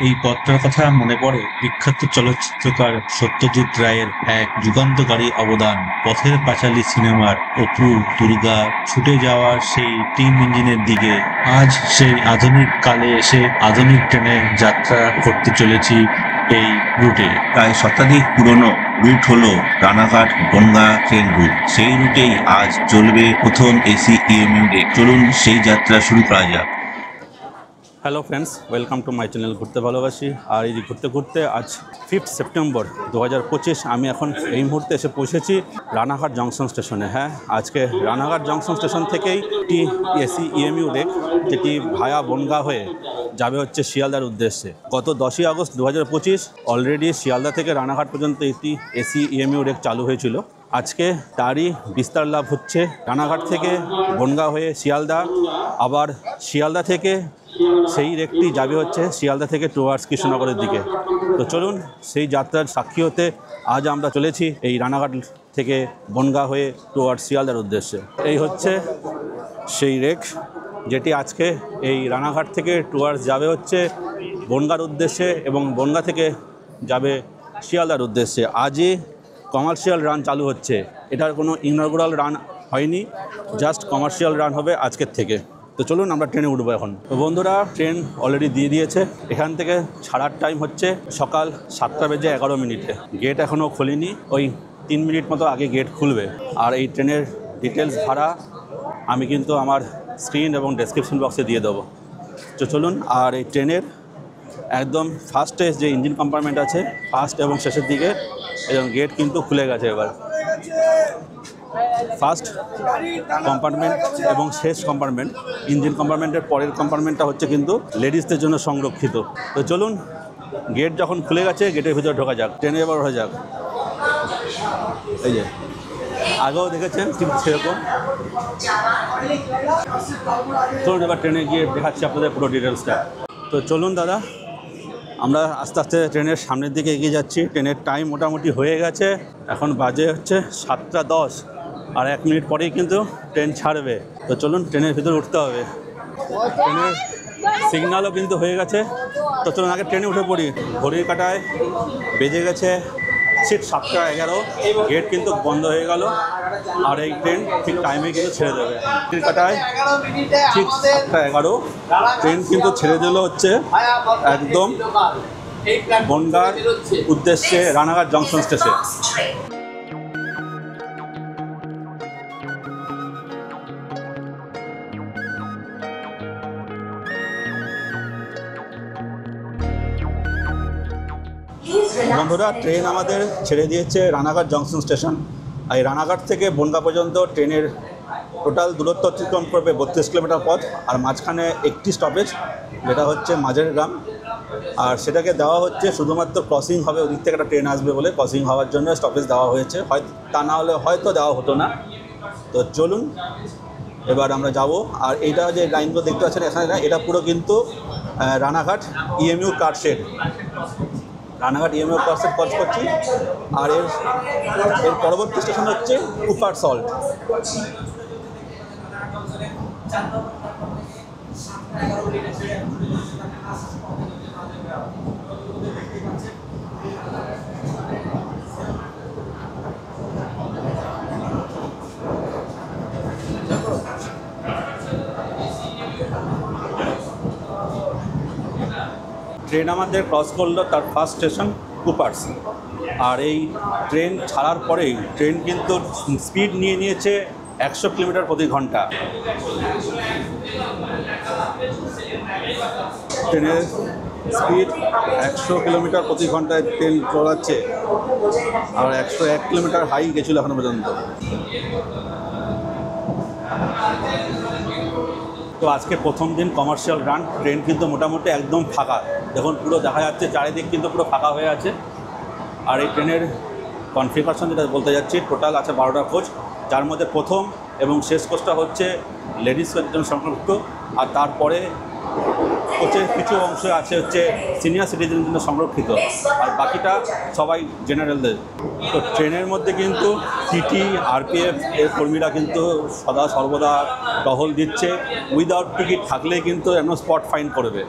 এই পথটার কথা মনে পড়ে বিখ্যাত চলচ্চিত্রকার সত্যজিৎ রায়ের এক যুগান্তকারী অবদান। পথের পাঁচালী সিনেমার অপু, দুর্গা ছুটে যাওয়ার সেই টিম ইঞ্জিনের দিকে। আজ সেই আধুনিক কালে এসে আধুনিক ট্রেনে যাত্রা করতে চলেছি এই রুটে। প্রায় শতাধিক পুরনো রুট হলো রানাঘাট বনগাঁ ট্রেন রুট। সেই রুটেই আজ চলবে প্রথম এসি ইএমইউ রেক। চলুন সেই যাত্রা শুরু করা যাক। Hello friends, welcome to my channel ঘুরতে ভালোবাসি। আর এই ঘুরতে ঘুরতে আজ 5 সেপ্টেম্বর 2025 আমি এখন এই মুহূর্তে এসে পৌঁছেছি রানাঘাট জংশন স্টেশনে। হ্যাঁ, আজকে রানাঘাট জংশন স্টেশন থেকেই একটি এসি ইএমইউ রেক যেটি ভায়া বনগাঁ হয়ে যাবে হচ্ছে শিয়ালদার উদ্দেশ্যে। গত 10ই আগস্ট 2025 অলরেডি শিয়ালদা থেকে রানাঘাট পর্যন্ত একটি এসি ইএমইউ রেক চালু হয়েছিল। আজকে তারই বিস্তার লাভ হচ্ছে রানাঘাট থেকে বনগাঁ হয়ে শিয়ালদা, আবার শিয়ালদা থেকে সেই রেকটি যাবে হচ্ছে শিয়ালদা থেকে টুয়ার্ডস কৃষ্ণনগরের দিকে। তো চলুন সেই যাত্রার সাক্ষী হতে আজ আমরা চলেছি এই রানাঘাট থেকে বনগাঁ হয়ে টুয়ার্ডস শিয়ালদার উদ্দেশ্যে। এই হচ্ছে সেই রেক যেটি আজকে এই রানাঘাট থেকে টুয়ার্ডস যাবে হচ্ছে বনগাঁর উদ্দেশ্যে এবং বনগাঁ থেকে যাবে শিয়ালদার উদ্দেশ্যে। আজই কমার্শিয়াল রান চালু হচ্ছে। এটার কোনো ইনঅগুরাল রান হয়নি, জাস্ট কমার্শিয়াল রান হবে আজকের থেকে। তো চলুন আমরা ট্রেনে উঠবো এখন। তো বন্ধুরা, ট্রেন অলরেডি দিয়ে দিয়েছে। এখান থেকে ছাড়ার টাইম হচ্ছে সকাল 7:11। গেট এখনও খোলেনি, ওই 3 মিনিট মতো আগে গেট খুলবে। আর এই ট্রেনের ডিটেলস ভাড়া আমি কিন্তু আমার স্ক্রিন এবং ডেসক্রিপশন বক্সে দিয়ে দেবো। তো চলুন। আর এই ট্রেনের একদম ফার্স্টে যে ইঞ্জিন কম্পার্টমেন্ট আছে, ফার্স্ট এবং শেষের দিকে এবং গেট কিন্তু খুলে গেছে। এবার ফার্স্ট কম্পার্টমেন্ট এবং শেষ কম্পার্টমেন্ট, ইঞ্জিন কম্পার্টমেন্টের পরের কম্পার্টমেন্টটা হচ্ছে কিন্তু লেডিসদের জন্য সংরক্ষিত। তো চলুন, গেট যখন খুলে গেছে গেটের ভিতরে ঢোকা যাক, ট্রেনে এবার হয়ে যাক। এই যে আগেও দেখেছেন ঠিক সেরকম। চলুন এবার ট্রেনে গিয়ে দেখাচ্ছি আপনাদের পুরো ডিটেলসটা। তো চলুন দাদা, আমরা আস্তে আস্তে ট্রেনের সামনের দিকে এগিয়ে যাচ্ছি। ট্রেনের টাইম মোটামুটি হয়ে গেছে, এখন বাজে হচ্ছে 7:10, আর 1 মিনিট পরেই কিন্তু ট্রেন ছাড়বে। তো চলুন, ট্রেনের ভিতরে উঠতে হবে। ট্রেনের সিগন্যালও কিন্তু হয়ে গেছে। তো চলুন আগে ট্রেনে উঠে পড়ি। ঘড়ির কাঁটায় বেজে গেছে ঠিক 7:11। গেট কিন্তু বন্ধ হয়ে গেল, আর এই ট্রেন ঠিক টাইমে কিন্তু ছেড়ে দেবে। ঘড়ির কাঁটায় ঠিক 7:11 ট্রেন কিন্তু ছেড়ে দিল হচ্ছে একদম বনগাঁর উদ্দেশ্যে রানাঘাট জংশন স্টেশন। বন্ধুরা, ট্রেন আমাদের ছেড়ে দিয়েছে রানাঘাট জংশন স্টেশন। এই রানাঘাট থেকে বনগাঁ পর্যন্ত ট্রেনের টোটাল দূরত্ব অতিক্রম করবে 32 কিলোমিটার পথ। আর মাঝখানে একটি স্টপেজ, যেটা হচ্ছে মাঝের গ্রাম। আর সেটাকে দেওয়া হচ্ছে শুধুমাত্র ক্রসিং হবে, ওদিক থেকে একটা ট্রেন আসবে বলে ক্রসিং হওয়ার জন্য স্টপেজ দেওয়া হয়েছে। তা না হলে হয়তো দেওয়া হতো না। তো চলুন এবার আমরা যাব। আর এইটা যে লাইনগুলো দেখতে পাচ্ছেন এখানে, এটা পুরো কিন্তু রানাঘাট ইএমইউ কার শেড। রানাঘাট ইএমইউ কার শেড কাজ করছি। আর এর পরবর্তী স্টেশন হচ্ছে কুপার সল্ট। ট্রেন আমাদের ক্রস করলো তার ফার্স্ট স্টেশন কুপার্স। আর এই ট্রেন ছাড়ার পরেই ট্রেন কিন্তু স্পিড নিয়ে নিয়েছে 100 কিলোমিটার প্রতি ঘন্টা। ট্রেনের স্পিড 100 কিলোমিটার প্রতি ঘন্টায় ট্রেন চলাচ্ছে। আর 101 কিলোমিটার হাই গেছিলো এখনো পর্যন্ত। তো আজকে প্রথম দিন কমার্শিয়াল রান। ট্রেন কিন্তু মোটামুটি একদম ফাঁকা, দেখুন পুরো দেখা যাচ্ছে চারিদিক কিন্তু পুরো ফাঁকা হয়ে আছে। আর এই ট্রেনের কনফিগারেশন যেটা বলতে যাচ্ছি, টোটাল আছে 12টা কোচ, যার মধ্যে প্রথম এবং শেষ কোচটা হচ্ছে লেডিসদের জন্য সংরক্ষিত। আর তারপরে কোচের কিছু অংশ আছে হচ্ছে সিনিয়র সিটিজেনের জন্য সংরক্ষিত, আর বাকিটা সবাই জেনারেলদের। তো ট্রেনের মধ্যে কিন্তু টিটি, আরপিএফ এর কর্মীরা কিন্তু সদা সর্বদা টহল দিচ্ছে। উইদাউট টিকিট থাকলে কিন্তু এমন স্পট ফাইন করবে।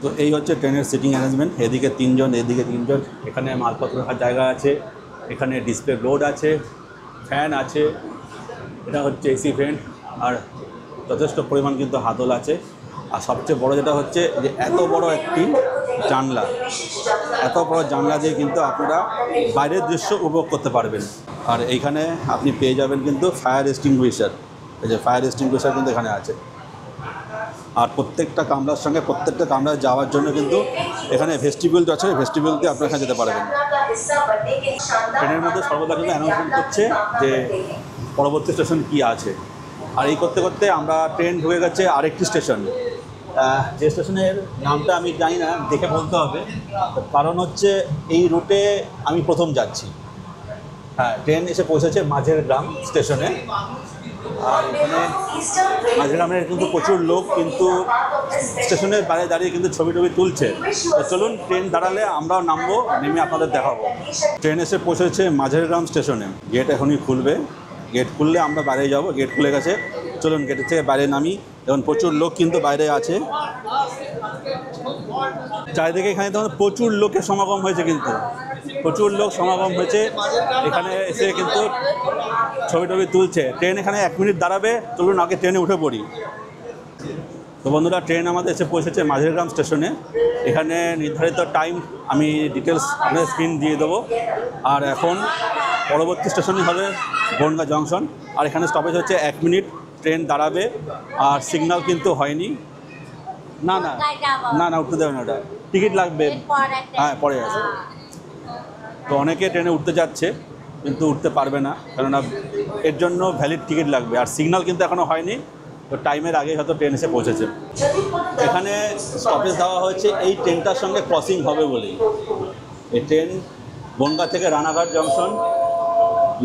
তো এই হচ্ছে ট্রেনের সিটিং অ্যারেঞ্জমেন্ট, এদিকে 3 জন এদিকে 3 জন। এখানে মালপত্র রাখার জায়গা আছে, এখানে ডিসপ্লে বোর্ড আছে, ফ্যান আছে, এটা হচ্ছে এসি ফ্যান, আর যথেষ্ট পরিমাণ কিন্তু হাতল আছে। আর সবচেয়ে বড় যেটা হচ্ছে যে এত বড় একটি জানলা, এত বড় জানলা দিয়ে কিন্তু আপনারা বাইরের দৃশ্য উপভোগ করতে পারবেন। আর এইখানে আপনি পেয়ে যাবেন কিন্তু ফায়ার এক্সটিংগুইশার, এই যে ফায়ার এক্সটিংগুইশার কিন্তু এখানে আছে। আর প্রত্যেকটা কামরার সঙ্গে প্রত্যেকটা কামরায় যাওয়ার জন্য কিন্তু এখানে ভেস্টিবিউল আছে, ভেস্টিবিউল দিয়ে আপনারা এখানে যেতে পারবেন। ট্রেনের মধ্যে সর্বদা কিন্তু অ্যানাউন্সমেন্ট করছে যে পরবর্তী স্টেশন কি আছে। আর এই করতে করতে আমরা ট্রেন ঢুকে গেছে আরেকটি স্টেশন, যে স্টেশনের নামটা আমি জানি না, দেখে বলতে হবে, কারণ হচ্ছে এই রুটে আমি প্রথম যাচ্ছি। হ্যাঁ, ট্রেন এসে পৌঁছেছে মাঝের গ্রাম স্টেশনে। আর এখানে মাঝের গ্রামের কিন্তু প্রচুর লোক কিন্তু স্টেশনের বাইরে দাঁড়িয়ে কিন্তু ছবি টবি তুলছে। তো চলুন, ট্রেন দাঁড়ালে আমরাও নামবো, নেমে আপনাদের দেখাবো। ট্রেন এসে পৌঁছেছে মাঝের গ্রাম স্টেশনে, গেট এখনই খুলবে, গেট খুললে আমরা বাইরে যাব। গেট খুলে গেছে, চলুন গেটের থেকে বাইরে নামি। এখন প্রচুর লোক কিন্তু বাইরে আছে, চারিদিকে এখানে তখন প্রচুর লোকের সমাগম হয়েছে, কিন্তু প্রচুর লোক সমাগম হয়েছে। এখানে এসে কিন্তু ছবি টবি তুলছে। ট্রেন এখানে 1 মিনিট দাঁড়াবে, চলুন আগে ট্রেনে উঠে পড়ি। তো বন্ধুরা, ট্রেন আমাদের এসে পৌঁছেছে মাঝেরগ্রাম স্টেশনে। এখানে নির্ধারিত টাইম আমি ডিটেলস আপনাদের স্ক্রিন দিয়ে দেবো। আর এখন পরবর্তী স্টেশনই হবে বনগাঁ জংশন। আর এখানে স্টপেজ হচ্ছে 1 মিনিট, ট্রেন দাঁড়াবে। আর সিগন্যাল কিন্তু হয়নি, না না না না উঠতে দেবে না, ওটা টিকিট লাগবে। হ্যাঁ, পরে আছে। তো অনেকে ট্রেনে উঠতে যাচ্ছে কিন্তু উঠতে পারবে না, কেননা এর জন্য ভ্যালিড টিকিট লাগবে। আর সিগন্যাল কিন্তু এখনও হয়নি, তো টাইমের আগেই হয়তো ট্রেন এসে পৌঁছেছে। এখানে স্টপেজ দেওয়া হয়েছে এই ট্রেনটার সঙ্গে ক্রসিং হবে বলেই। এই ট্রেন বনগাঁ থেকে রানাঘাট জংশন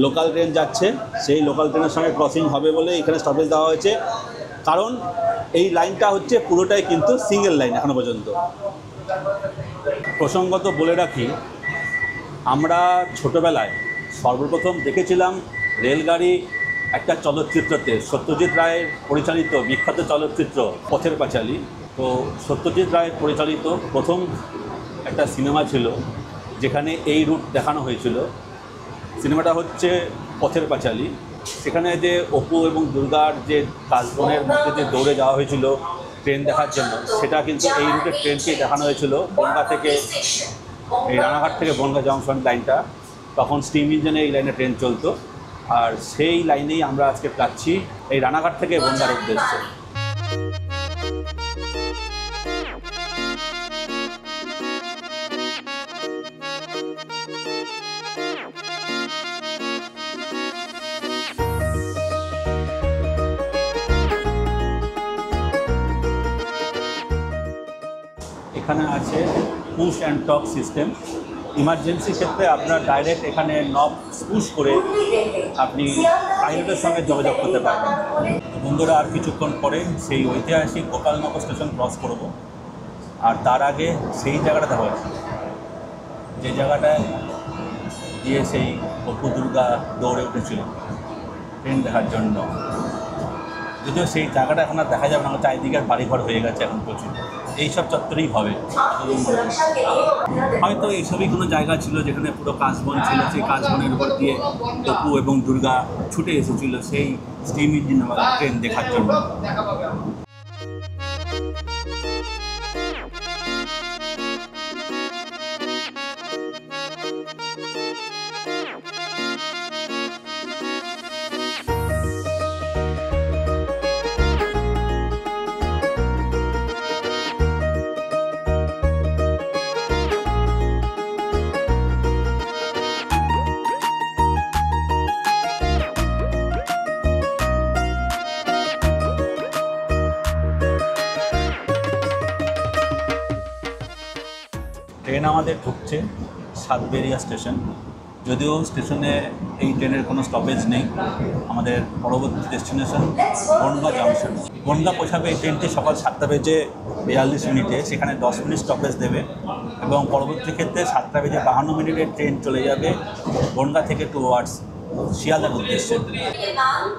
লোকাল ট্রেন যাচ্ছে, সেই লোকাল ট্রেনের সঙ্গে ক্রসিং হবে বলে এখানে স্টপেজ দেওয়া হয়েছে। কারণ এই লাইনটা হচ্ছে পুরোটাই কিন্তু সিঙ্গেল লাইন এখনো পর্যন্ত। প্রসঙ্গত বলে রাখি, আমরা ছোটোবেলায় সর্বপ্রথম দেখেছিলাম রেলগাড়ি একটা চলচ্চিত্রতে, সত্যজিৎ রায়ের পরিচালিত বিখ্যাত চলচ্চিত্র পথের পাঁচালী। তো সত্যজিৎ রায়ের পরিচালিত প্রথম একটা সিনেমা ছিল যেখানে এই রুট দেখানো হয়েছিল। সিনেমাটা হচ্ছে পথের পাঁচালী। সেখানে যে অপু এবং দুর্গার যে কাশবনের মধ্যে যে দৌড়ে যাওয়া হয়েছিল ট্রেন দেখার জন্য, সেটা কিন্তু এই রুটের ট্রেনকেই দেখানো হয়েছিল। বনগাঁ থেকে, এই রানাঘাট থেকে বনগাঁ জংশন লাইনটা, তখন স্টিম ইঞ্জিনে এই লাইনে ট্রেন চলতো। আর সেই লাইনেই আমরা আজকে যাচ্ছি এই রানাঘাট থেকে বনগাঁর উদ্দেশ্যে। এখানে আছে push and talk system. Emergency ক্ষেত্রে আপনার ডাইরেক্ট এখানে নব পুশ করে আপনি পাইলটের সঙ্গে যোগাযোগ করতে পারবেন। বন্ধুরা, আর কিছুক্ষণ পরে সেই ঐতিহাসিক গোপালনগর স্টেশন ক্রস করব। আর তার আগে সেই জায়গাটা দেখা যাচ্ছে, যে জায়গাটায় গিয়ে সেই অপু দুর্গা দৌড়ে উঠেছিল ট্রেন দেখার জন্য। যদিও সেই জায়গাটা এখন আর দেখা যাবে না, চারিদিকে আর বাড়িঘর হয়ে গেছে এখন প্রচুর। এইসব চত্বরেই হবে হয়তো। এইসবই কোনো জায়গা ছিল যেখানে পুরো কাশবন ছিল, সেই কাশবনের উপর দিয়ে অপু এবং দুর্গা ছুটে এসেছিল সেই স্টিম ইঞ্জিনওয়ালা ট্রেন দেখার জন্য। ট্রেন আমাদের ঢুকছে সাতবেরিয়া স্টেশন। যদিও স্টেশনে এই ট্রেনের কোনো স্টপেজ নেই। আমাদের পরবর্তী ডেস্টিনেশন বনগাঁ জংশন। বনগাঁ পৌঁছাবে এই ট্রেনটি সকাল 7:42 সেখানে 10 মিনিট স্টপেজ দেবে এবং পরবর্তী ক্ষেত্রে 7:52 ট্রেন চলে যাবে বনগাঁ থেকে টুয়ার্ডস শিয়ালদার উদ্দেশ্যে।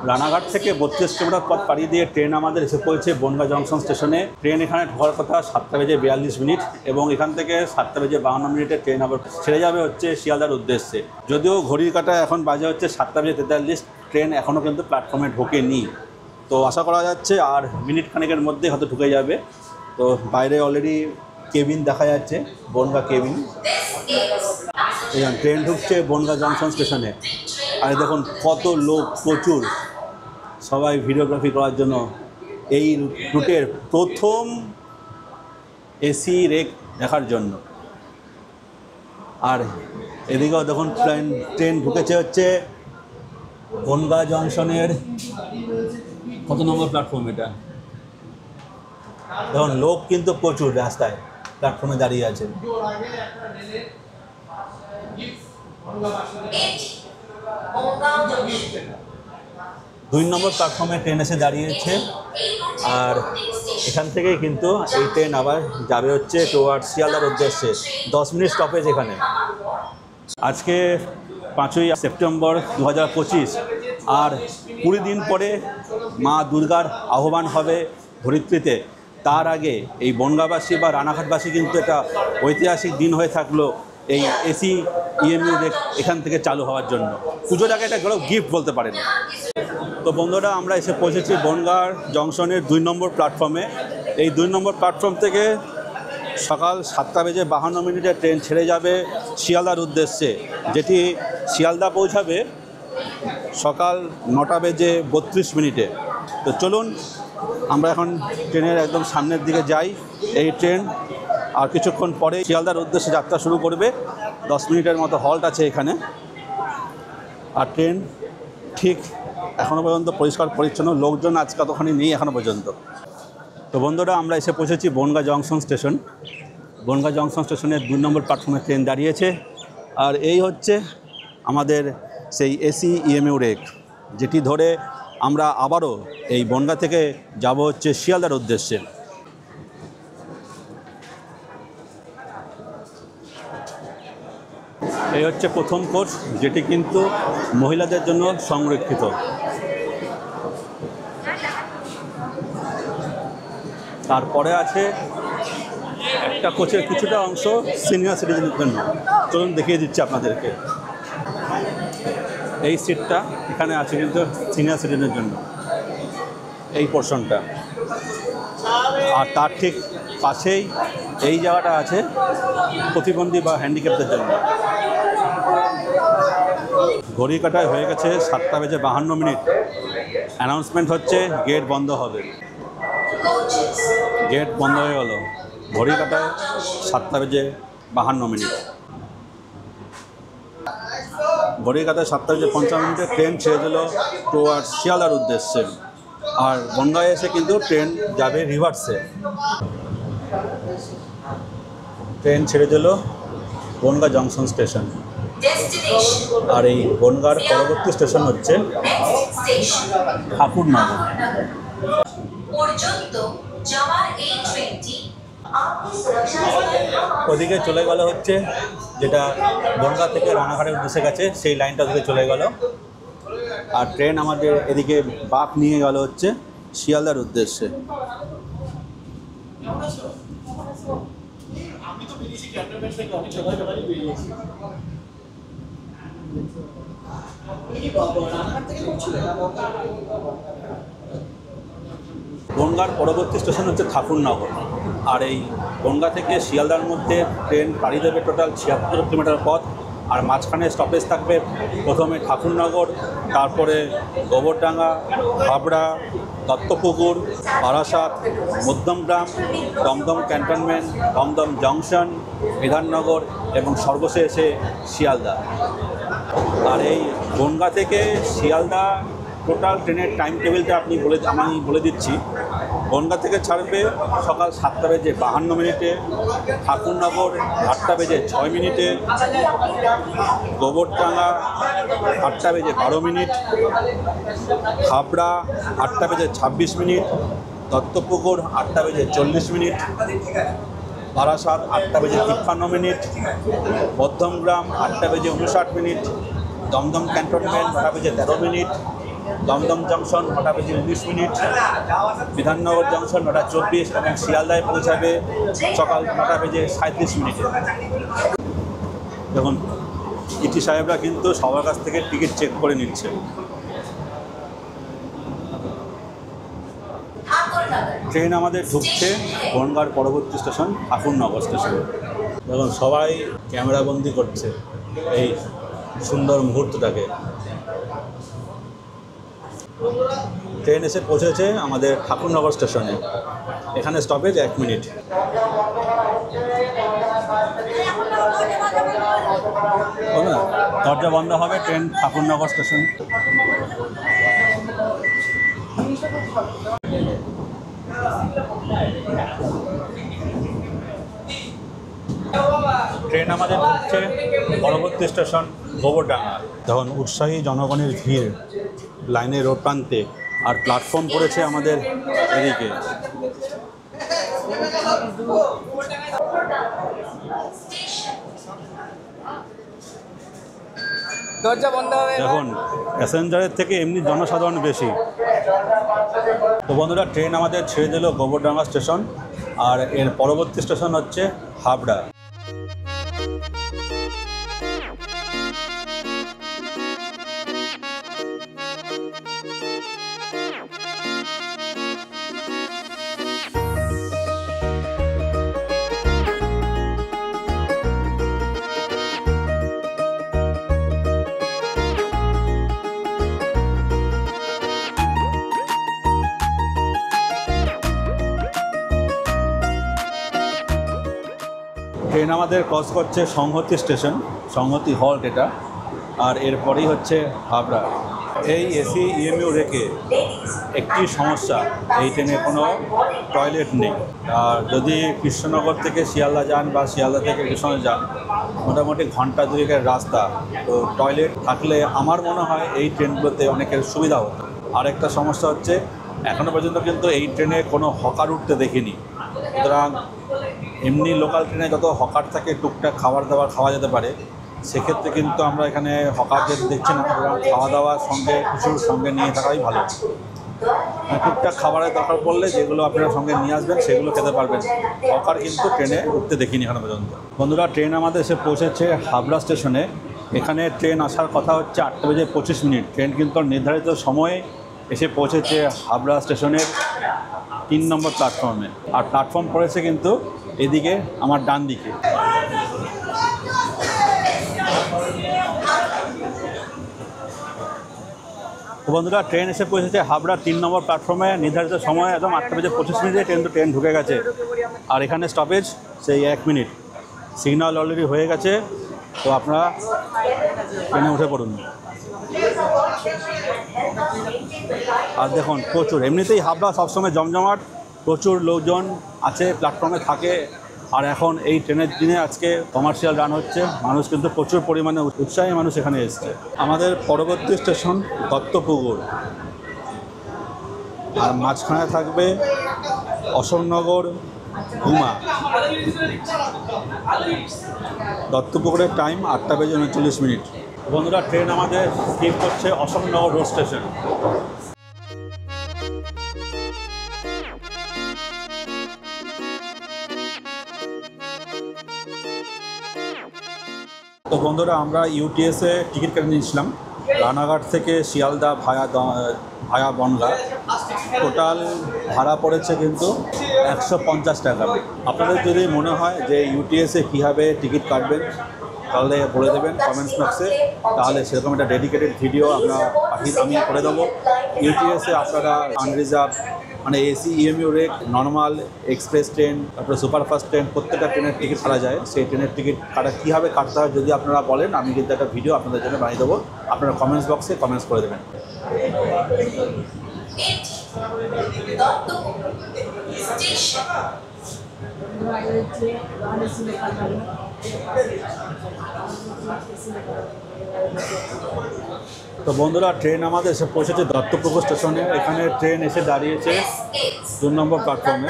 রানাঘাট থেকে 32 কিলোমিটার পথ পাড়ি দিয়ে ট্রেন আমাদের এসে পড়েছে বনগাঁ জংশন স্টেশনে। ট্রেন এখানে ঢোকার কথা 7:42 এবং এখান থেকে 7:52 ট্রেন আবার ছেড়ে যাবে হচ্ছে শিয়ালদার উদ্দেশ্যে। যদিও ঘড়ির কাঁটা এখন বাজে হচ্ছে 7:43, ট্রেন এখনও কিন্তু প্ল্যাটফর্মে ঢোকেনি। তো আশা করা যাচ্ছে আর মিনিট খানেকের মধ্যে হয়তো ঢুকে যাবে। তো বাইরে অলরেডি কেবিন দেখা যাচ্ছে, বনগাঁ কেবিন। ট্রেন ঢুকছে বনগাঁ জংশন স্টেশনে। আর দেখুন কত লোক, প্রচুর, সবাই ভিডিওগ্রাফি করার জন্য এই রুটের প্রথম এসি রেক দেখার জন্য। আর এদিকেও দেখুন ট্রেন ঢুকেছে হচ্ছে বনগাঁ জংশনের কত নম্বর প্ল্যাটফর্ম এটা। দেখুন লোক কিন্তু প্রচুর রাস্তায় প্ল্যাটফর্মে দাঁড়িয়ে আছে। 2 নম্বর প্ল্যাটফর্মে ট্রেন এসে দাঁড়িয়েছে। আর এখান থেকেই কিন্তু এই ট্রেন আবার যাবে হচ্ছে টুয়ার্ডস শিয়ালদার উদ্দেশ্যে। 10 মিনিট স্টপেজ এখানে। আজকে 5ই সেপ্টেম্বর 2025। আর 20 দিন পরে মা দুর্গার আহ্বান হবে ধরিত্রীতে। তার আগে এই বনগাঁবাসী বা রানাঘাটবাসী কিন্তু একটা ঐতিহাসিক দিন হয়ে থাকলো এই এসি ইএমইউ এখান থেকে চালু হওয়ার জন্য। পুজোটাকে একটা বড় গিফট বলতে পারেন। তো বন্ধুরা, আমরা এসে পৌঁছেছি বনগাঁ জংশনের 2 নম্বর প্ল্যাটফর্মে। এই 2 নম্বর প্ল্যাটফর্ম থেকে সকাল 7:52 ট্রেন ছেড়ে যাবে শিয়ালদার উদ্দেশ্যে, যেটি শিয়ালদা পৌঁছাবে সকাল 9:32। তো চলুন আমরা এখন ট্রেনের একদম সামনের দিকে যাই। এই ট্রেন আর কিছুক্ষণ পরে শিয়ালদার উদ্দেশ্যে যাত্রা শুরু করবে। 10 মিনিটের মতো হল্ট আছে এখানে। আর ট্রেন ঠিক এখনও পর্যন্ত পরিষ্কার পরিচ্ছন্ন, লোকজন আজ কতখানি নেই এখনও পর্যন্ত। তো বন্ধুরা, আমরা এসে পৌঁছেছি Bongaon junction station. Bongaon junction স্টেশনের 2 নম্বর প্ল্যাটফর্মে ট্রেন দাঁড়িয়েছে। আর এই হচ্ছে আমাদের সেই এসি ইএমইউ রেক, যেটি ধরে আমরা আবারও এই বনগাঁ থেকে যাব হচ্ছে শিয়ালদার উদ্দেশ্যে। এই হচ্ছে প্রথম কোচ, যেটি কিন্তু মহিলাদের জন্য সংরক্ষিত। তারপরে আছে একটা কোচের কিছুটা অংশ সিনিয়র সিটিজেনের জন্য। চলুন দেখিয়ে দিচ্ছি আপনাদেরকে। এই সিটটা এখানে আছে কিন্তু সিনিয়র সিটিজেনের জন্য, এই পোর্শনটা। আর তার ঠিক পাশেই এই জায়গাটা আছে প্রতিবন্ধী বা হ্যান্ডিক্যাপদের জন্য। ঘড়ি কাটায় হয়ে গেছে 7:52। অ্যানাউন্সমেন্ট হচ্ছে গেট বন্ধ হবে। গেট বন্ধ হয়ে গেল। ঘড়ি কাটায় 7:52। ঘড়ি কাটায় 7:55 ট্রেন ছেড়ে দিল টুয়ার্ডস শিয়ালদার উদ্দেশ্যে। আর বনগাঁয়ে এসে কিন্তু ট্রেন যাবে রিভার্সে। ট্রেন ছেড়ে দিল বনগাঁ জংশন স্টেশন। আর এই বনগাঁর পরবর্তী স্টেশন হচ্ছে ঠাকুরনগর। ওদিকে চলে গেল হচ্ছে যেটা বনগাঁ থেকে রানাঘাটের উদ্দেশ্যে গেছে, সেই লাইনটা ওদিকে চলে গেল। আর ট্রেন আমাদের এদিকে বাঁক নিয়ে গেল হচ্ছে শিয়ালদার উদ্দেশ্যে। বনগাঁর পরবর্তী স্টেশন হচ্ছে ঠাকুরনগর। আর এই বনগাঁ থেকে শিয়ালদার মধ্যে ট্রেন পাড়ি দেবে টোটাল 76 কিলোমিটার পথ। আর মাঝখানে স্টপেজ থাকবে প্রথমে ঠাকুরনগর, তারপরে গোবরডাঙ্গা, হাবড়া, দত্তপুকুর, বারাসাত, মধ্যমগ্রাম, দমদম ক্যান্টনমেন্ট, দমদম জংশন, বিধাননগর এবং সর্বশেষে শিয়ালদা। আর এই বনগাঁ থেকে শিয়ালদা টোটাল ট্রেনের টাইম টেবিলটা আমি বলে দিচ্ছি। বনগাঁ থেকে ছাড়বে সকাল 7:52, ঠাকুরনগর 8:06, গোবরডাঙ্গা 8:12, হাবড়া 8:26, দত্তপুকুর 8:40, বারাসাত 8:53, মধ্যমগ্রাম 8:59, দমদম ক্যান্টনমেন্ট 9টা বেজে 13 মিনিট, দমদম জংশন 9টা বেজে 19 মিনিট, বিধাননগর জংশন 9টা 24 এবং শিয়ালদায় পৌঁছাবে সকাল 9টা বেজে 37 মিনিটে। দেখুন ইটি সাহেবরা কিন্তু সবার কাছ থেকে টিকিট চেক করে নিচ্ছে। ট্রেন আমাদের ঢুকছে বনগাঁর পরবর্তী স্টেশন ঠাকুরনগর স্টেশনে। দেখুন সবাই ক্যামেরাবন্দি করছে এই সুন্দর মুহূর্তটাকে। ট্রেন এসে পৌঁছেছে আমাদের ঠাকুরনগর স্টেশনে। এখানে স্টপেজ 1 মিনিট। দরজা বন্ধ হবে ট্রেন ঠাকুরনগর স্টেশন। ট্রেন আমাদের ঢুকছে পরবর্তী স্টেশন গোবরডাঙ্গা। তখন উৎসাহী জনগণের ভিড় লাইনে রোড প্রান্তে, আর প্ল্যাটফর্ম পড়েছে আমাদের এদিকে। দরজা বন্ধ হবে। দেখুন প্যাসেঞ্জারের থেকে এমনি জনসাধারণ বেশি। তো বন্ধুরা ট্রেন আমাদের ছেড়ে দিল গোবরডাঙ্গা স্টেশন, আর এর পরবর্তী স্টেশন হচ্ছে হাবড়া। ট্রেন আমাদের ক্রস করছে সংহতি স্টেশন, সংহতি হল্ট এটা, আর এরপরেই হচ্ছে হাবড়া। এই এসি ইএমইউ রেখে একটি সমস্যা, এই ট্রেনে কোনো টয়লেট নেই। আর যদি কৃষ্ণনগর থেকে শিয়ালদা যান বা শিয়ালদা থেকে কৃষ্ণনগর যান, মোটামুটি ঘন্টা দুয়েকের রাস্তা, তো টয়লেট থাকলে আমার মনে হয় এই ট্রেনগুলোতে অনেকের সুবিধা হতো। আরেকটা সমস্যা হচ্ছে এখনও পর্যন্ত কিন্তু এই ট্রেনে কোনো হকার উঠতে দেখিনি। সুতরাং এমনি লোকাল ট্রেনে যত হকার থাকে টুকটাক খাবার দাবার খাওয়া যেতে পারে, সেক্ষেত্রে কিন্তু আমরা এখানে হকারদের দেখছি না। খাওয়া দাওয়ার সঙ্গে কিছুর সঙ্গে নিয়ে থাকাই ভালো। টুকটাক খাবারের দরকার পড়লে যেগুলো আপনারা সঙ্গে নিয়ে আসবেন সেগুলো খেতে পারবেন। হকার কিন্তু ট্রেনে উঠতে দেখিনি এখনো পর্যন্ত। বন্ধুরা ট্রেন আমাদের এসে পৌঁছেছে হাবড়া স্টেশনে। এখানে ট্রেন আসার কথা হচ্ছে 8টা বেজে 25 মিনিট। ট্রেন কিন্তু নির্ধারিত সময়ে এসে পৌঁছেছে হাবড়া স্টেশনের 3 নম্বর প্ল্যাটফর্মে। আর প্ল্যাটফর্ম পড়েছে কিন্তু এদিকে আমার ডান দিকে। তো বন্ধুরা ট্রেন এসে পৌঁছেছে হাবড়া 3 নম্বর প্ল্যাটফর্মে। নির্ধারিত সময় একদম 8টা বেজে 25 মিনিটে ট্রেন ঢুকে গেছে। আর এখানে স্টপেজ সেই 1 মিনিট। সিগন্যাল অলরেডি হয়ে গেছে, তো আপনারা ট্রেনে উঠে পড়ুন। আর দেখুন প্রচুর, এমনিতেই হাবড়া সবসময় জমজমাট, প্রচুর লোকজন আছে, প্ল্যাটফর্মে থাকে। আর এখন এই ট্রেনের দিনে আজকে কমার্শিয়াল রান হচ্ছে, মানুষ কিন্তু প্রচুর পরিমাণে উৎসাহী মানুষ এখানে এসছে। আমাদের পরবর্তী স্টেশন দত্তপুকুর, আর মাঝখানে থাকবে অশোকনগর ঘুমা। দত্তপুকুরের টাইম 8টা বেজে 39 মিনিট। বন্ধুরা ট্রেন আমাদের স্কিপ করছে অশোকনগর রোড স্টেশন। তো বন্ধুরা আমরা ইউটিএসে টিকিট কেটে নিয়েছিলাম রানাঘাট থেকে শিয়ালদা ভায়া বনগাঁ। টোটাল ভাড়া পড়েছে কিন্তু 150 টাকা। আপনাদের যদি মনে হয় যে ইউটিএসে কীভাবে টিকিট কাটবেন তাহলে বলে দেবেন কমেন্টস বক্সে, তাহলে সেরকম একটা ডেডিকেটেড ভিডিও আমি করে দেবো। ইউটিএসে আপনারা আনরিজার্ভ মানে AC EMU rake, normal, express train, তারপরে সুপারফাস্ট ট্রেন, প্রত্যেকটা ট্রেনের টিকিট কাটা যায়। সেই ট্রেনের টিকিট কাটা কীভাবে কাটতে হয় যদি আপনারা বলেন, আমি কিন্তু একটা ভিডিও আপনাদের জন্য বানিয়ে দেবো। আপনারা কমেন্টস বক্সে কমেন্টস করে দেবেন। তো বন্ধুরা ট্রেন আমাদের এসে পৌঁছেছে দত্তপুকুর স্টেশনে। এখানে ট্রেন এসে দাঁড়িয়েছে 2 নম্বর প্ল্যাটফর্মে।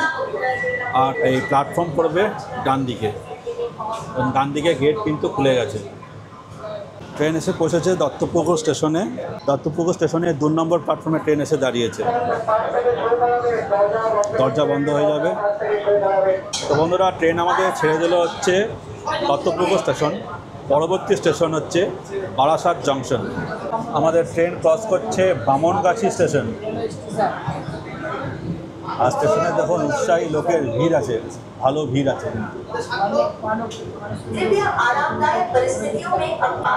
আর এই প্ল্যাটফর্ম পড়বে ডান দিকে, ডান দিকে গেট কিন্তু খুলে গেছে। ট্রেন এসে পৌঁছেছে দত্তপুকুর স্টেশনে। দত্তপুকুর স্টেশনে 2 নম্বর প্ল্যাটফর্মে ট্রেন এসে দাঁড়িয়েছে। দরজা বন্ধ হয়ে যাবে। তো বন্ধুরা, ট্রেন আমাদের ছেড়ে দিল হচ্ছে দত্তপুকুর স্টেশন। পরবর্তী স্টেশন হচ্ছে বারাসাত জংশন। আমাদের ট্রেন ক্রস করছে বামনগাছি স্টেশন। আর স্টেশনে দেখুন উৎসাহী লোকের ভিড় আছে, ভালো ভিড় আছে।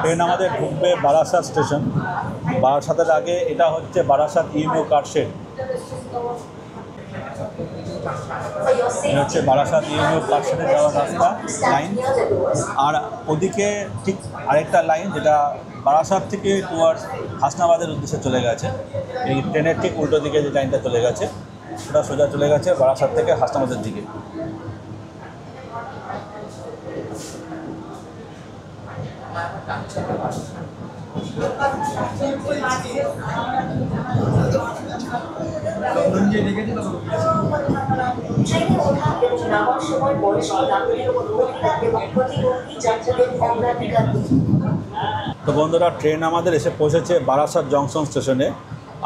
ট্রেন আমাদের ঢুকবে বারাসাত স্টেশন। বারাসাতের আগে এটা হচ্ছে বারাসাত ইএমইউ কারশেড। এটা হচ্ছে বারাসাত ইএমইউ কারশেডে যাওয়ার রাস্তা লাইন। আর ওদিকে ঠিক আরেকটা লাইন যেটা বারাসাত থেকে টুয়ার্ডস হাসনাবাদের উদ্দেশ্যে চলে গেছে। এই ট্রেনের ঠিক উল্টো দিকে যে লাইনটা চলে গেছে ওটা সোজা চলে গেছে বারাসাত থেকে হাসনাবাদের দিকে। ট্রেনে ওঠা এবং নামার সময় বয়স্ক নাগরিক মহিলা এবং প্রতিবন্ধী যাত্রীদের অগ্রাধিকার দিন। তো বন্ধুরা, ট্রেন আমাদের এসে পৌঁছেছে বারাসাত জংশন স্টেশনে।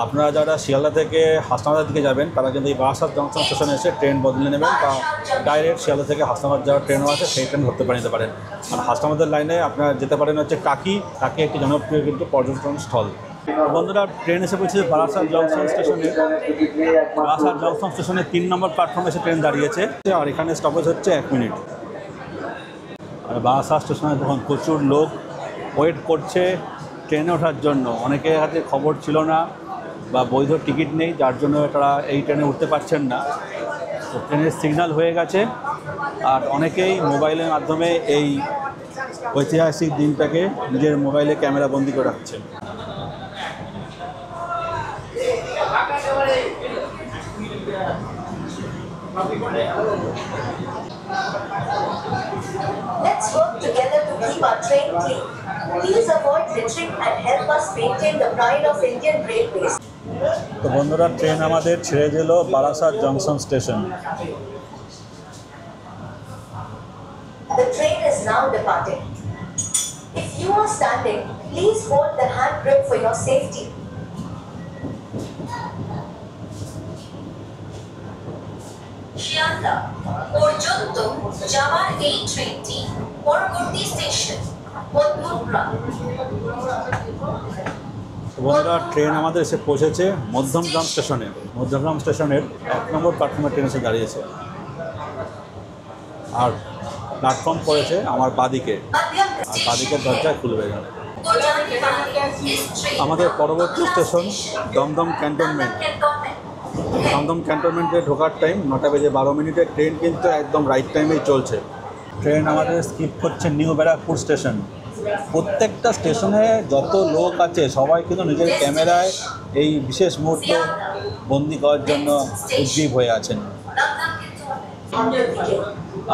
আপনারা যারা শিয়ালদা থেকে হাসনাবাদের দিকে যাবেন তারা কিন্তু এই বারাসাত জংশন স্টেশনে এসে ট্রেন বদলে নেবেন, বা ডাইরেক্ট শিয়ালদা থেকে হাসনাবাদ যাওয়ার ট্রেনও আছে, সেই ট্রেন ধরতে নিতে পারেন। আর হাসনাবাদের লাইনে আপনারা যেতে পারেন হচ্ছে টাকি একটি জনপ্রিয় কিন্তু পর্যটন স্থল। বন্ধুরা, ট্রেন এসে পৌঁছেছে বারাসাত জংশন স্টেশনে। বারাসাত জংশন স্টেশনে 3 নম্বর প্ল্যাটফর্মে এসে ট্রেন দাঁড়িয়েছে। আর এখানে স্টপেজ হচ্ছে 1 মিনিট। আর বারাসাত স্টেশনে তখন প্রচুর লোক ওয়েট করছে ট্রেনে ওঠার জন্য। অনেকের হাতে খবর ছিল না বা বৈধ টিকিট নেই, যার জন্য তারা এই ট্রেনে উঠতে পারছেন না। তো ট্রেনের সিগন্যাল হয়ে গেছে, আর অনেকেই মোবাইলের মাধ্যমে এই ঐতিহাসিক দিনটাকে নিজের মোবাইলে ক্যামেরা বন্দি করে রাখছে। Let's work together to keep our train clean. Please avoid littering and help us maintain the pride of Indian Railways. তো বন্ধুরা, ট্রেন আমাদের ছেড়ে দিল Barasat junction station. The train is now departing. If you are standing, please hold the handbrake for your safety. Sealdah পর্যন্ত যাওয়ার এই ট্রেনটি পরবর্তী স্টেশন মধ্যমগ্রাম। বন্ধুরা, ট্রেন আমাদের এসে পৌঁছেছে মধ্যমগ্রাম স্টেশনে। মধ্যমগ্রাম স্টেশনের 1 নম্বর প্ল্যাটফর্মে ট্রেন এসে দাঁড়িয়েছে। আর প্ল্যাটফর্ম পড়েছে আমার বাদিকে, আর বাদিকের দরজা খুলবে এখানে। আমাদের পরবর্তী স্টেশন দমদম ক্যান্টনমেন্ট। দমদম ক্যান্টনমেন্টে ঢোকার টাইম 9:12। ট্রেন কিন্তু একদম রাইট টাইমেই চলছে। ট্রেন আমাদের স্কিপ করছে নিউ ব্যারাকপুর স্টেশন। প্রত্যেকটা স্টেশনে যত লোক আছে সবাই কিন্তু নিজের ক্যামেরায় এই বিশেষ মুহূর্ত বন্দি করার জন্য উদ্গ্রীব হয়ে আছেন।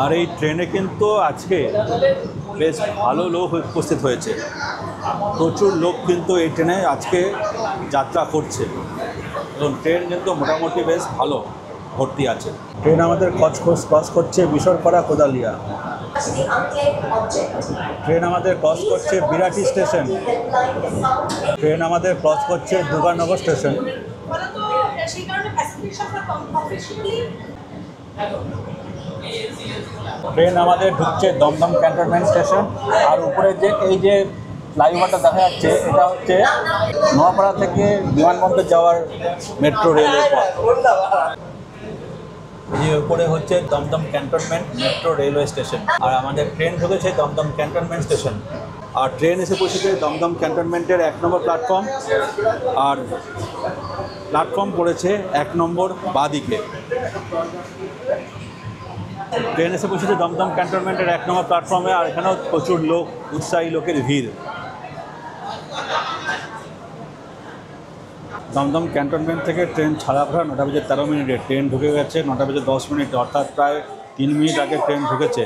আর এই ট্রেনে কিন্তু আজকে বেশ ভালো লোক উপস্থিত হয়েছে। প্রচুর লোক কিন্তু এই ট্রেনে আজকে যাত্রা করছে এবং ট্রেন কিন্তু মোটামুটি বেশ ভালো ভর্তি আছে। ট্রেন আমাদের ক্রস করছে বিশরপাড়া কোদালিয়া। ট্রেন আমাদের ক্রস করছে বিরাটি স্টেশন। ট্রেন আমাদের ক্রস করছে দুর্গানগর স্টেশন। ট্রেন আমাদের ঢুকছে দমদম ক্যান্টনমেন্ট স্টেশন। আর উপরে যে এই যে ফ্লাইওভারটা দেখা যাচ্ছে এটা হচ্ছে নোয়াপাড়া থেকে বিমানবন্দর যাওয়ার মেট্রো রেলের পথ। এই উপরে হচ্ছে Dum Dum cantonment metro railway station. আর আমাদের ট্রেন ঢুকেছে দমদম ক্যান্টনমেন্ট স্টেশন। আর ট্রেন এসে পৌঁছেছে দমদম ক্যান্টনমেন্টের 1 নম্বর প্ল্যাটফর্ম। আর প্ল্যাটফর্ম পড়েছে 1 নম্বর বাদিকে। ট্রেন এসে পৌঁছেছে দমদম ক্যান্টনমেন্টের 1 নম্বর প্ল্যাটফর্মে। আর এখানেও প্রচুর লোক, উৎসাহী লোকের ভিড়। দমদম ক্যান্টনমেন্ট থেকে ট্রেন ছাড়া প্রায় 9:13। ট্রেন ঢুকে গেছে 9:10, অর্থাৎ প্রায় 3 মিনিট আগে ট্রেন ঢুকেছে।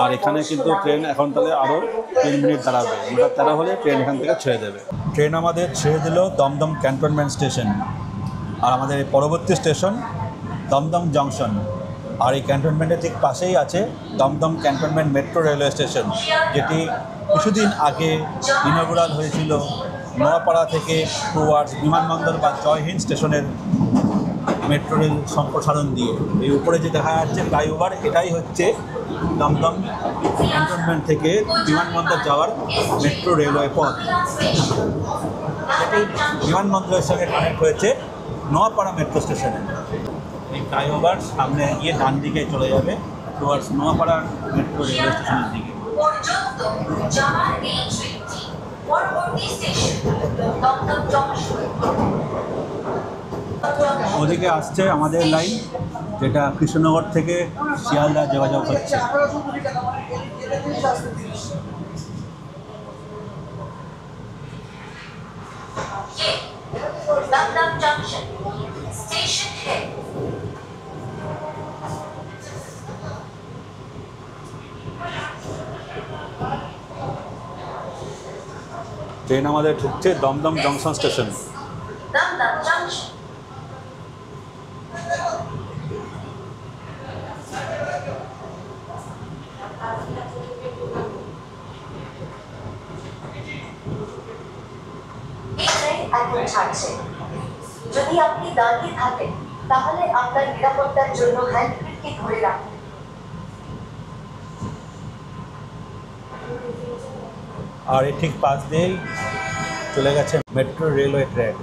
আর এখানে কিন্তু ট্রেন এখন তাহলে আরও 3 মিনিট দাঁড়াবে। 9:13 হলে ট্রেন এখান থেকে ছেড়ে দেবে। ট্রেন আমাদের ছেড়ে দিল দমদম ক্যান্টনমেন্ট স্টেশন। আর আমাদের পরবর্তী স্টেশন দমদম জংশন। আর এই ক্যান্টনমেন্টের ঠিক পাশেই আছে Dum Dum cantonment metro railway station, যেটি কিছুদিন আগে ইনগুরাল হয়েছিল নোয়াপাড়া থেকে টুয়ার্ডস বিমানবন্দর বা জয় হিন্দ স্টেশনের মেট্রো রেল সম্প্রসারণ দিয়ে। এই উপরে যে দেখা যাচ্ছে ফ্লাইওভার, এটাই হচ্ছে দমদম ক্যান্টনমেন্ট থেকে বিমানবন্দর যাওয়ার মেট্রো রেলওয়ে পথ। এটি বিমানবন্দরের সঙ্গে কানেক্ট হয়েছে নোয়াপাড়া মেট্রো স্টেশনে। এই ফ্লাইওভার সামনে গিয়ে ডান দিকে চলে যাবে টুয়ার্ডস নোয়াপাড়া মেট্রো রেলওয়ে স্টেশনের দিকে। পর্যন্ত যাওয়ার এই ট্রেনটি পরবর্তী স্টেশন দমদম জংশন। ওদিকে আসছে আমাদের লাইন, যেটা কৃষ্ণনগর থেকে শিয়ালদা যোগাযোগ হচ্ছে। दमदम जंक्शन स्टेशन है। ট্রেন আমাদের ঢুকছে Dum Dum junction station. Dum Dum junction এখন ছাড়ছে। যদি আপনি দাঁড়িয়ে থাকেন তাহলে আপনার নিরাপত্তার জন্য হ্যান্ডব্রেকটি ধরে রাখুন। আর এই ঠিক পাশ দিয়েই চলে গেছে মেট্রো রেলওয়ে ট্র্যাক।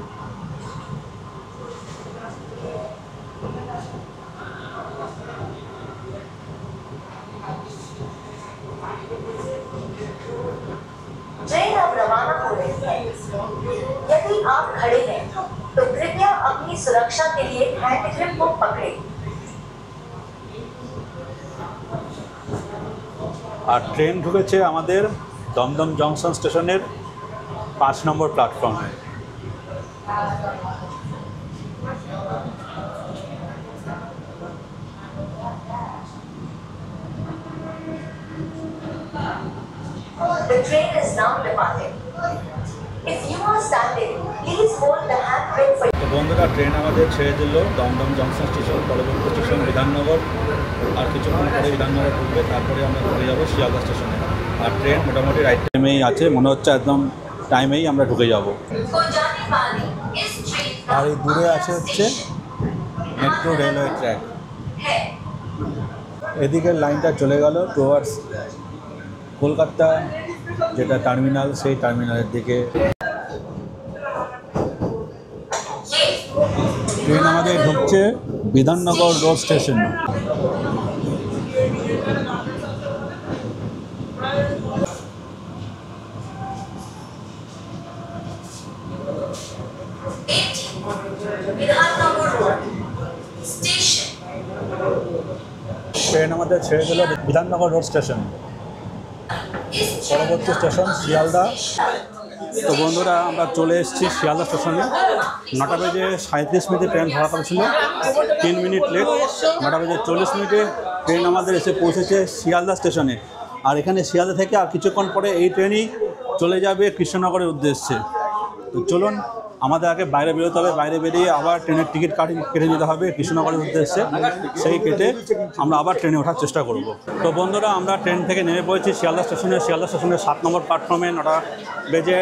ट्रेन अब रवाना हो रही है। यदि आप खड़े हैं तो कृपया अपनी सुरक्षा के लिए हैंड ग्रिप को पकड़ें। আর ট্রেন ঢুকেছে আমাদের দমদম জংশন স্টেশনের 5 নম্বর প্ল্যাটফর্মে। The train is now departing. If you are standing, please hold the handbrake for তো বন্ধুরা, ট্রেন আমাদের ছেড়ে দিল দমদম জংশন স্টেশন, পরবর্তী স্টেশন বিধাননগর। আর কিছুক্ষণ পরে বিধাননগর ঢুকবে, তারপরে আমরা ঘুরে যাবো শিয়ালদা স্টেশনে। আর ট্রেন মোটামুটি রাইট টাইমেই আছে, মনে হচ্ছে একদম টাইমেই আমরা ঢুকে যাব। को जाने वाली इस ट्रेन का আর এই দূরে আছে হচ্ছে মেট্রো রেলওয়ে ট্র্যাক। है। এদিকের লাইনটা চলে গেল টুয়ার্ডস কলকাতা, যেটা টার্মিনাল, সেই টার্মিনালের দিকে। ট্রেন আমাদের ঢুকছে Bidhannagar road station. Bidhannagar road station. Train আমাদের ছেড়ে দিল বিধাননগর রোড স্টেশন, পরবর্তী স্টেশন শিয়ালদা। তো বন্ধুরা, আমরা চলে এসেছি শিয়ালদা স্টেশনে। 9টা বেজে 37 মিনিটে ট্রেন ধরা পড়েছিল, 3 মিনিট লেট। 9টা বেজে 40 মিনিটে ট্রেন আমাদের এসে পৌঁছেছে শিয়ালদা স্টেশনে। আর এখানে শিয়ালদা থেকে আর কিছুক্ষণ পরে এই ট্রেনই চলে যাবে কৃষ্ণনগরের উদ্দেশ্যে। তো চলুন, আমাদের আগে বাইরে বেরোতে হবে, বাইরে বেরিয়ে আবার ট্রেনের টিকিট কেটে নিতে হবে কৃষ্ণনগরের উদ্দেশ্যে। সেই কেটে আমরা আবার ট্রেনে ওঠার চেষ্টা করব। তো বন্ধুরা, আমরা ট্রেন থেকে নেমে পড়েছি শিয়ালদা স্টেশনে। শিয়ালদা স্টেশনের 7 নম্বর প্ল্যাটফর্মে 9টা বেজে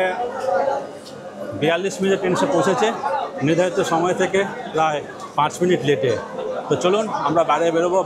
42 মিনিটে ট্রেন এসে পৌঁছেছে, নির্ধারিত সময় থেকে প্রায় 5 মিনিট লেটে। তো চলুন আমরা বাইরে বেরোবো,